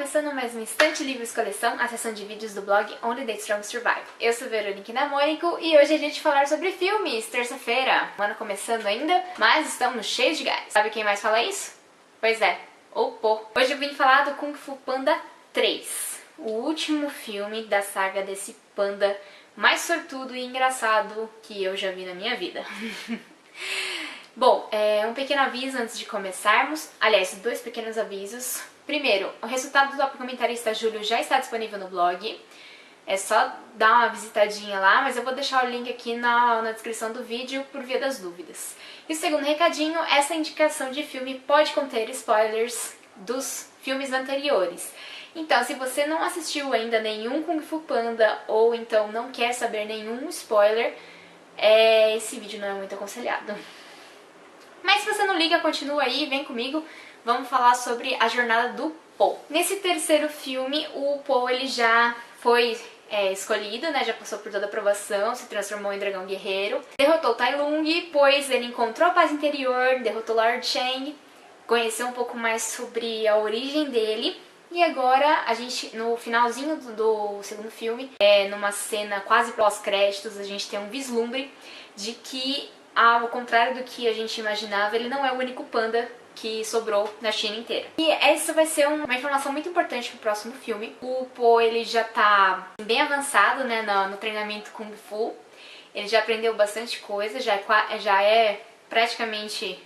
começando mais um Instante Livros Coleção, a seção de vídeos do blog Only the Strong Survive. Eu sou Veronique Namônico e hoje a gente vai falar sobre filmes, terça-feira. O ano começando ainda, mas estamos cheios de gás. Sabe quem mais fala isso? Pois é, o Po. Hoje eu vim falar do Kung Fu Panda 3, o último filme da saga desse panda mais sortudo e engraçado que eu já vi na minha vida. Bom, um pequeno aviso antes de começarmos. Aliás, dois pequenos avisos. Primeiro, o resultado do Top Comentarista Júlio já está disponível no blog. É só dar uma visitadinha lá, mas eu vou deixar o link aqui na descrição do vídeo por via das dúvidas. E o segundo recadinho, essa indicação de filme pode conter spoilers dos filmes anteriores. Então, se você não assistiu ainda nenhum Kung Fu Panda ou então não quer saber nenhum spoiler, esse vídeo não é muito aconselhado. Mas se você não liga, continua aí, vem comigo. Vamos falar sobre a jornada do Po. Nesse terceiro filme, o Po ele já foi escolhido, né? Já passou por toda a aprovação, se transformou em dragão guerreiro. Derrotou Tai Lung, pois ele encontrou a paz interior, derrotou Lord Shang, conheceu um pouco mais sobre a origem dele. E agora, a gente, no finalzinho do segundo filme, numa cena quase pós-créditos, a gente tem um vislumbre de que, ao contrário do que a gente imaginava, ele não é o único panda que sobrou na China inteira. E essa vai ser uma informação muito importante pro próximo filme. O Po, ele já tá bem avançado, né, no treinamento Kung Fu. Ele já aprendeu bastante coisa, já é praticamente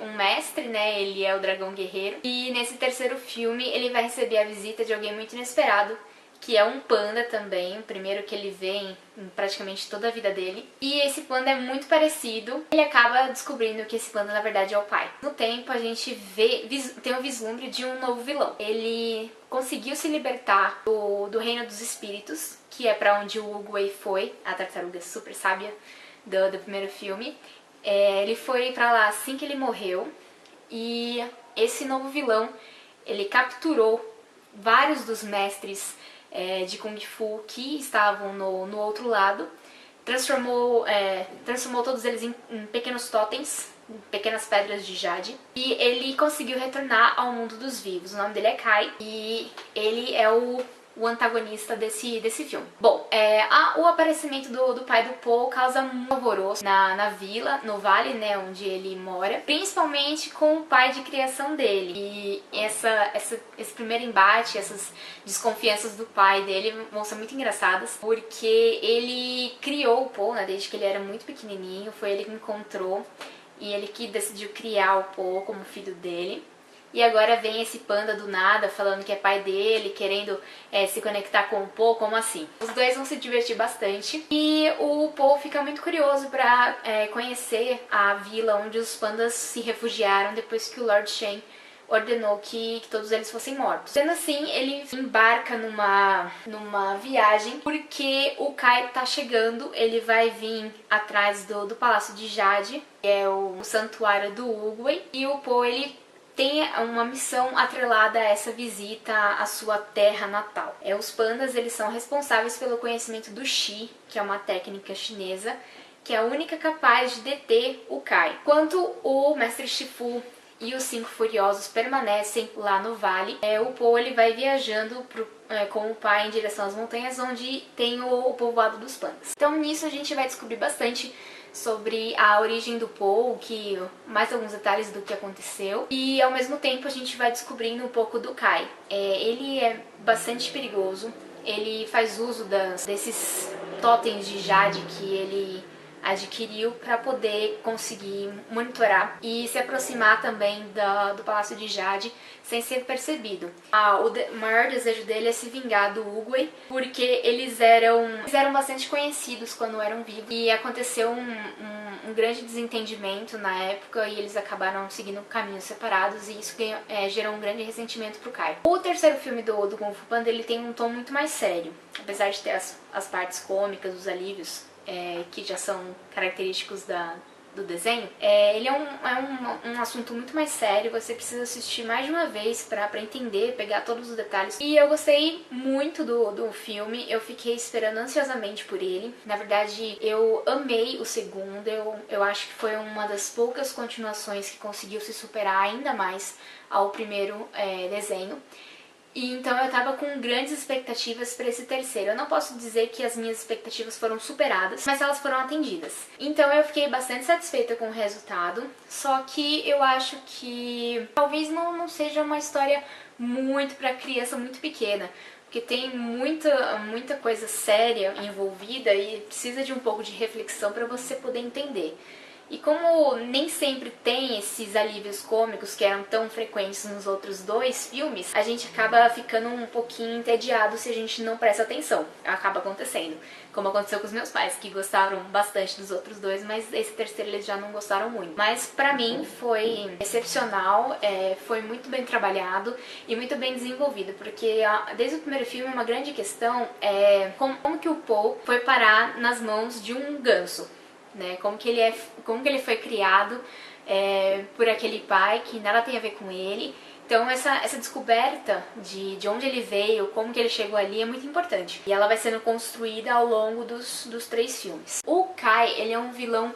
um mestre, né, ele é o dragão guerreiro. E nesse terceiro filme ele vai receber a visita de alguém muito inesperado, que é um panda também, o primeiro que ele vê em praticamente toda a vida dele. E esse panda é muito parecido, ele acaba descobrindo que esse panda na verdade é o pai. No tempo a gente tem um vislumbre de um novo vilão. Ele conseguiu se libertar do reino dos espíritos, que é pra onde o Oogway foi, a tartaruga super sábia do primeiro filme. Ele foi pra lá assim que ele morreu, e esse novo vilão, ele capturou vários dos mestres de Kung Fu que estavam no outro lado, transformou todos eles em pequenos totens, pequenas pedras de jade, e ele conseguiu retornar ao mundo dos vivos. O nome dele é Kai e ele é o antagonista desse filme. Bom, o aparecimento do pai do Po causa muito alvoroço na vila, no vale, né, onde ele mora, principalmente com o pai de criação dele. E esse primeiro embate, essas desconfianças do pai dele vão ser muito engraçadas, porque ele criou o Po, né, desde que ele era muito pequenininho, foi ele que encontrou e ele que decidiu criar o Po como filho dele. E agora vem esse panda do nada falando que é pai dele, querendo se conectar com o Po, como assim? Os dois vão se divertir bastante e o Po fica muito curioso para conhecer a vila onde os pandas se refugiaram depois que o Lord Shen ordenou que todos eles fossem mortos. Sendo assim, ele embarca numa viagem porque o Kai tá chegando, ele vai vir atrás do Palácio de Jade, que é o santuário do Oogway, e o Po ele tem uma missão atrelada a essa visita à sua terra natal. Os pandas eles são responsáveis pelo conhecimento do Qi, que é uma técnica chinesa, que é a única capaz de deter o Kai. Enquanto o Mestre Shifu e os Cinco Furiosos permanecem lá no vale, o Po ele vai viajando com o pai em direção às montanhas, onde tem o povoado dos pandas. Então nisso a gente vai descobrir bastante sobre a origem do Po, mais alguns detalhes do que aconteceu, e ao mesmo tempo a gente vai descobrindo um pouco do Kai. Ele é bastante perigoso, ele faz uso desses totens de jade que ele adquiriu para poder conseguir monitorar e se aproximar também do Palácio de Jade sem ser percebido. O maior desejo dele é se vingar do Oogway, porque eles eram bastante conhecidos quando eram vivos, e aconteceu um grande desentendimento na época e eles acabaram seguindo caminhos separados, e isso gerou um grande ressentimento pro Kai. O terceiro filme do Kung Fu Panda ele tem um tom muito mais sério, apesar de ter as partes cômicas, os alívios que já são característicos do desenho. Ele é um assunto muito mais sério, você precisa assistir mais de uma vez pra entender, pegar todos os detalhes. E eu gostei muito do filme, eu fiquei esperando ansiosamente por ele. Na verdade, eu amei o segundo, eu acho que foi uma das poucas continuações que conseguiu se superar ainda mais ao primeiro desenho. E então eu tava com grandes expectativas para esse terceiro. Eu não posso dizer que as minhas expectativas foram superadas, mas elas foram atendidas. Então eu fiquei bastante satisfeita com o resultado, só que eu acho que talvez não seja uma história muito para criança muito pequena, porque tem muita coisa séria envolvida e precisa de um pouco de reflexão para você poder entender. E como nem sempre tem esses alívios cômicos que eram tão frequentes nos outros dois filmes, a gente acaba ficando um pouquinho entediado se a gente não presta atenção. Acaba acontecendo. Como aconteceu com os meus pais, que gostaram bastante dos outros dois, mas esse terceiro eles já não gostaram muito. Mas pra mim foi excepcional, foi muito bem trabalhado e muito bem desenvolvido, porque desde o primeiro filme uma grande questão é como que o Paul foi parar nas mãos de um ganso. Né? Como que ele foi criado por aquele pai que nada tem a ver com ele. Então essa descoberta de onde ele veio, como que ele chegou ali é muito importante. E ela vai sendo construída ao longo dos 3 filmes. O Kai, ele é um vilão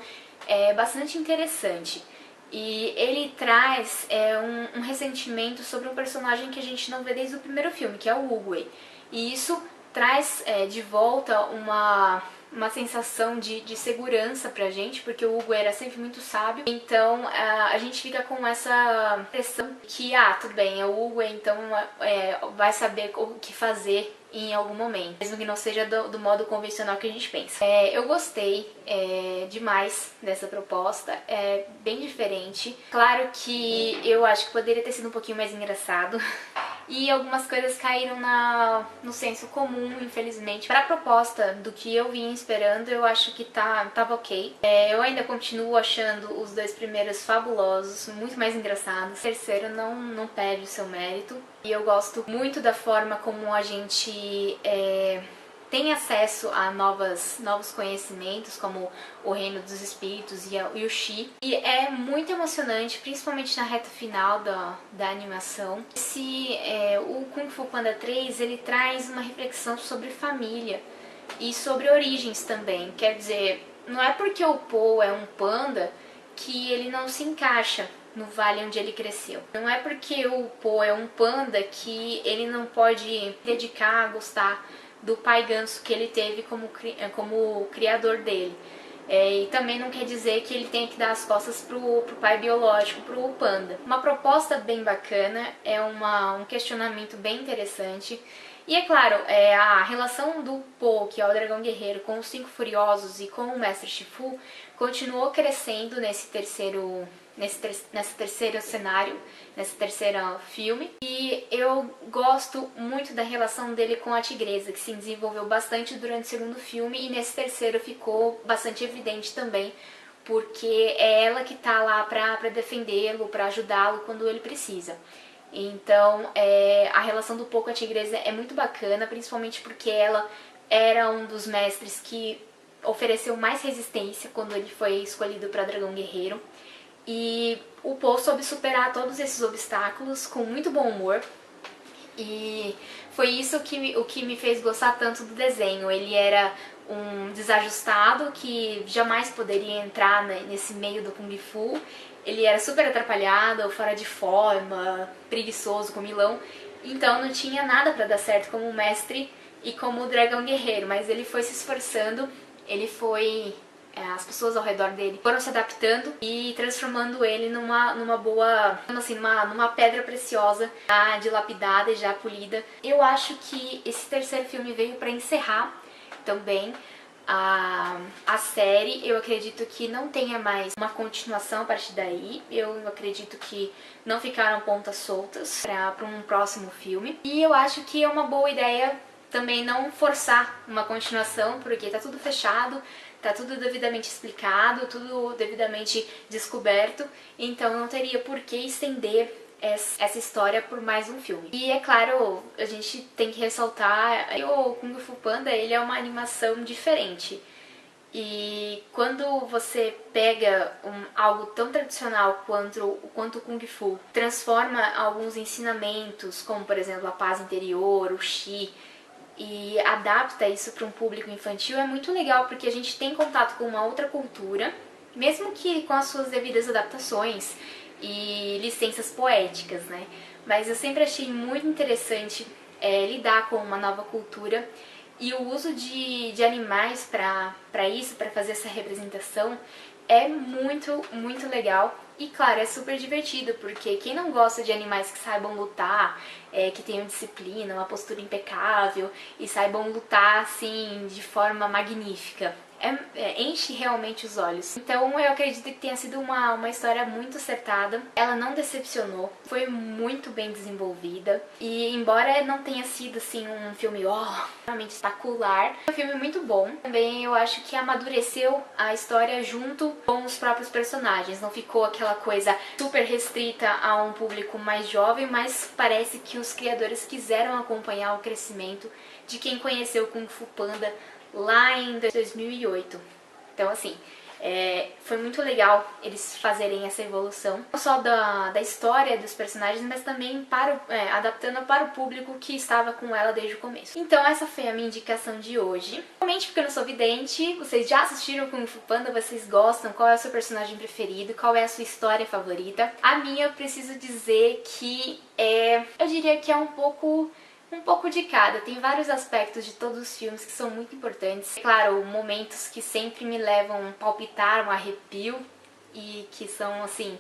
bastante interessante. E ele traz um ressentimento sobre um personagem que a gente não vê desde o primeiro filme, que é o Uguay. E isso traz de volta uma sensação de segurança pra gente, porque o Hugo era sempre muito sábio, então a gente fica com essa impressão que, tudo bem, é o Hugo, então vai saber o que fazer em algum momento, mesmo que não seja do modo convencional que a gente pensa. Eu gostei demais dessa proposta, é bem diferente. Claro que eu acho que poderia ter sido um pouquinho mais engraçado, e algumas coisas caíram no senso comum, infelizmente. Para a proposta do que eu vinha esperando, eu acho que tava ok. Eu ainda continuo achando os 2 primeiros fabulosos, muito mais engraçados. O terceiro não perde o seu mérito. E eu gosto muito da forma como a gente tem acesso a novos conhecimentos, como o Reino dos Espíritos e o Xi. E é muito emocionante, principalmente na reta final da animação. O Kung Fu Panda 3, ele traz uma reflexão sobre família e sobre origens também. Quer dizer, não é porque o Po é um panda que ele não se encaixa no vale onde ele cresceu. Não é porque o Po é um panda que ele não pode dedicar a gostar do pai ganso que ele teve como criador dele. E também não quer dizer que ele tenha que dar as costas pro pai biológico, pro panda. Uma proposta bem bacana, um questionamento bem interessante. E é claro, a relação do Po, que é o dragão guerreiro, com os 5 furiosos e com o mestre Shifu continuou crescendo nesse terceiro cenário, nesse terceiro filme. E eu gosto muito da relação dele com a tigresa, que se desenvolveu bastante durante o segundo filme, e nesse terceiro ficou bastante evidente também, porque é ela que tá lá pra defendê-lo, pra ajudá-lo quando ele precisa. Então a relação do Po com a tigresa é muito bacana, principalmente porque ela era um dos mestres que ofereceu mais resistência quando ele foi escolhido para Dragão Guerreiro. E o Po soube superar todos esses obstáculos com muito bom humor. E foi isso o que me fez gostar tanto do desenho. Ele era um desajustado que jamais poderia entrar nesse meio do Kung Fu. Ele era super atrapalhado, fora de forma, preguiçoso, comilão. Então não tinha nada pra dar certo como mestre e como dragão guerreiro. Mas ele foi se esforçando, as pessoas ao redor dele foram se adaptando e transformando ele numa boa, assim, numa pedra preciosa, já dilapidada e já polida. Eu acho que esse terceiro filme veio pra encerrar também a série. Eu acredito que não tenha mais uma continuação a partir daí. Eu acredito que não ficaram pontas soltas para um próximo filme. E eu acho que é uma boa ideia também não forçar uma continuação, porque tá tudo fechado, tá tudo devidamente explicado, tudo devidamente descoberto, então não teria por que estender essa história por mais um filme. E é claro, a gente tem que ressaltar que o Kung Fu Panda, ele é uma animação diferente. E quando você pega algo tão tradicional quanto o Kung Fu, transforma alguns ensinamentos, como por exemplo a paz interior, o Qi, e adapta isso para um público infantil, é muito legal, porque a gente tem contato com uma outra cultura, mesmo que com as suas devidas adaptações. e licenças poéticas, né? Mas eu sempre achei muito interessante lidar com uma nova cultura e o uso de animais para isso, para fazer essa representação, é muito legal. E claro, é super divertido, porque quem não gosta de animais que saibam lutar, que tenham disciplina, uma postura impecável e saibam lutar assim de forma magnífica? Enche realmente os olhos. Então eu acredito que tenha sido uma história muito acertada. Ela não decepcionou, foi muito bem desenvolvida. E embora não tenha sido assim um filme realmente espetacular, é um filme muito bom. Também eu acho que amadureceu a história junto com os próprios personagens. Não ficou aquela coisa super restrita a um público mais jovem, mas parece que os criadores quiseram acompanhar o crescimento de quem conheceu Kung Fu Panda lá em 2008. Então, assim, foi muito legal eles fazerem essa evolução, não só da história dos personagens, mas também adaptando para o público que estava com ela desde o começo. Então, essa foi a minha indicação de hoje. Realmente, porque eu não sou vidente, vocês já assistiram Kung Fu Panda, vocês gostam? Qual é o seu personagem preferido? Qual é a sua história favorita? A minha, eu preciso dizer que eu diria que é um pouco de cada. Tem vários aspectos de todos os filmes que são muito importantes. Claro, momentos que sempre me levam a palpitar, um arrepio e que são, assim,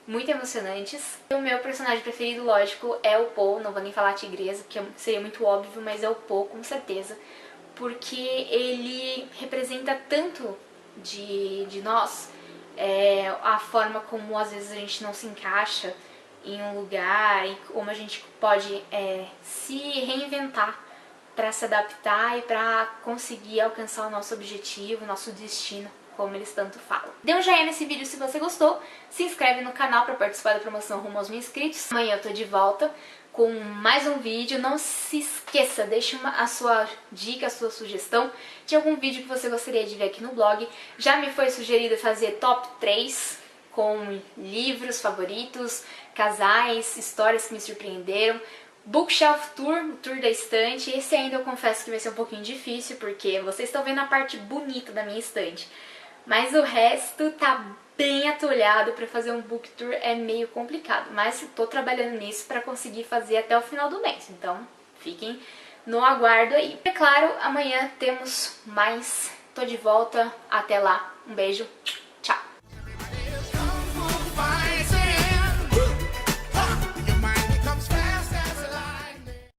muito emocionantes. O meu personagem preferido, lógico, é o Po. Não vou nem falar a tigresa, porque seria muito óbvio, mas é o Po, com certeza. Porque ele representa tanto de nós, a forma como às vezes a gente não se encaixa em um lugar, e como a gente pode se reinventar para se adaptar e para conseguir alcançar o nosso objetivo, o nosso destino, como eles tanto falam. Dê um joinha nesse vídeo se você gostou, se inscreve no canal para participar da promoção rumo aos 1000 inscritos. Amanhã eu tô de volta com mais um vídeo. Não se esqueça, deixe a sua dica, a sua sugestão de algum vídeo que você gostaria de ver aqui no blog. Já me foi sugerido fazer top 3 com livros favoritos, casais, histórias que me surpreenderam, Bookshelf Tour, o tour da estante. Esse ainda eu confesso que vai ser um pouquinho difícil, porque vocês estão vendo a parte bonita da minha estante, mas o resto tá bem atolhado. Para fazer um book tour é meio complicado, mas tô trabalhando nisso para conseguir fazer até o final do mês, então fiquem no aguardo aí. É claro, amanhã temos mais, tô de volta, até lá, um beijo.